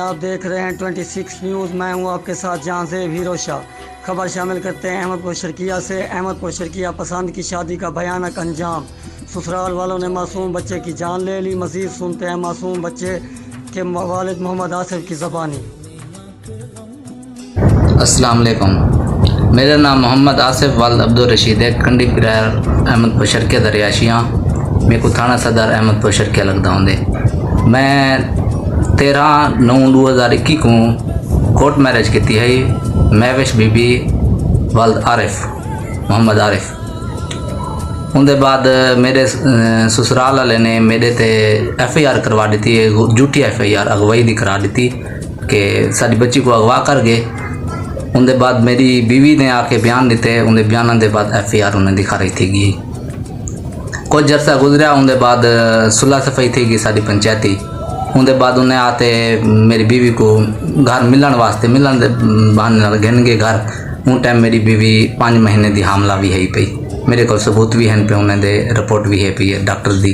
आप देख रहे हैं 26 न्यूज़। मैं हूं आपके साथ जहां से हीरो शाह। खबर शामिल करते हैं अहमदपुर शर्किया से। अहमदपुर शर्किया पसंद की शादी का भयानक अंजाम, ससुराल वालों ने मासूम बच्चे की जान ले ली। मज़ीद सुनते हैं मासूम बच्चे के वालिद मोहम्मद आसिफ की ज़बानी। अस्सलाम वालेकुम। मेरा नाम मोहम्मद आसिफ वाल अब्दुल रशीद है। कंडी किराया अहमदपुर शर्किया दरियाशियाँ। मेरे को थाना सदर अहमदपुर शर्किया लगता होंगे। मैं 13/9/2021 को कोर्ट मैरिज की है महविश बीबी वाल आरिफ मोहम्मद आरिफ। उनके बाद मेरे ससुराल वाले ने मेरे ते FIR करवा दी है, झूठी FIR अगवाई दी करा दी कि साड़ी बच्ची को अगवा कर गए। उनके बाद मेरी बीवी ने आके बयान दिते। उनके बयान के बाद FIR उन्हें दिखा रही थी। कुछ अरसा गुजरा, उनके बाद सुलह सफाई थी साड़ी पंचायती। उनके बाद उन्हें आते मेरी बीवी को घर मिलन वास्ते मिलन बहाने घन गए घर। उन टाइम मेरी बीवी 5 महीने की हामला भी है पई। मेरे को सबूत भी हैं पे, उन्हें दे रिपोर्ट भी है पई है डॉक्टर दी।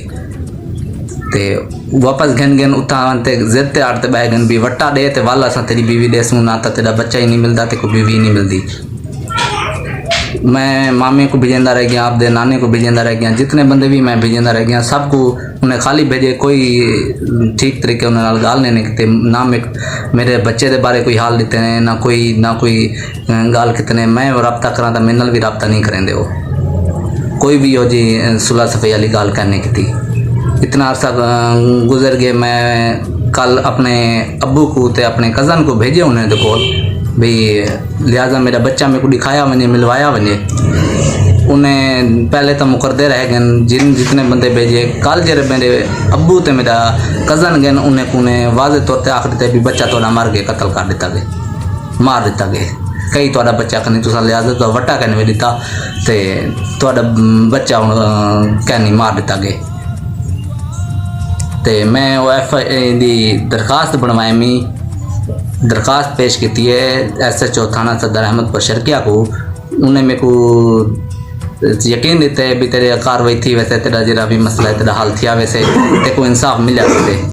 ते वापस घन गन उतां ते जिद ते आड़ते बह गन भी वट्टा दे ते वाला सा तेरी बीवी देसूं ना तो तेरा बच्चा ही नहीं मिलता, ते को बीवी नहीं मिलती। मैं मामे को भेजेंदा रह गया, आपदे नाने को भेजेंदा रह गया, जितने बंदे भी मैं भेजेंदा रह गया। सबको उन्हें खाली भेजे, कोई ठीक तरीके उन्हें गाल नहीं किते ना। मेरे बच्चे के बारे कोई हाल देते हैं ना कोई गाल कितने। मैं रब्ता करा तो मेरे नाल भी रब्ता नहीं करेंदे। वो कोई भी हो जी सुलह सफाई वाली गाल कहने की थी। इतना अरसा गुजर गए। मैं कल अपने अब्बू को ते अपने कज़न को भेजे उन्हें तो कोल भाई लिहाजा मेरा बच्चा मेरे को दिखाया वने, मिलवाया वने। उन्हें पहले तो मुकरदे रह गए जितने बंदे भेजे। कल जब मेरे अब्बू ते मेरा कज़न गए उन्हें वाजे तौर पर आख दिते भी बच्चा थोड़ा मर गए, कतल कर दिता गया, मार दिता गया। कई थोड़ा बच्चा कहीं तुसा लिहाजा तो वट्टा कहने में दिता तो बच्चा हूँ कहनी मार दिता गया। तो मैं वो FIR की दरखास्त बनवाई मी दरखास्त पेश की है SHO थाना सदर अहमदपुर शर्किया को। उन्हें मेरे को यकीन देते है भी तेरे कार्रवाई थी वैसे तेरा जरा भी मसला है तेरा हल थिया वैसे तेरे को इंसाफ मिल जाते।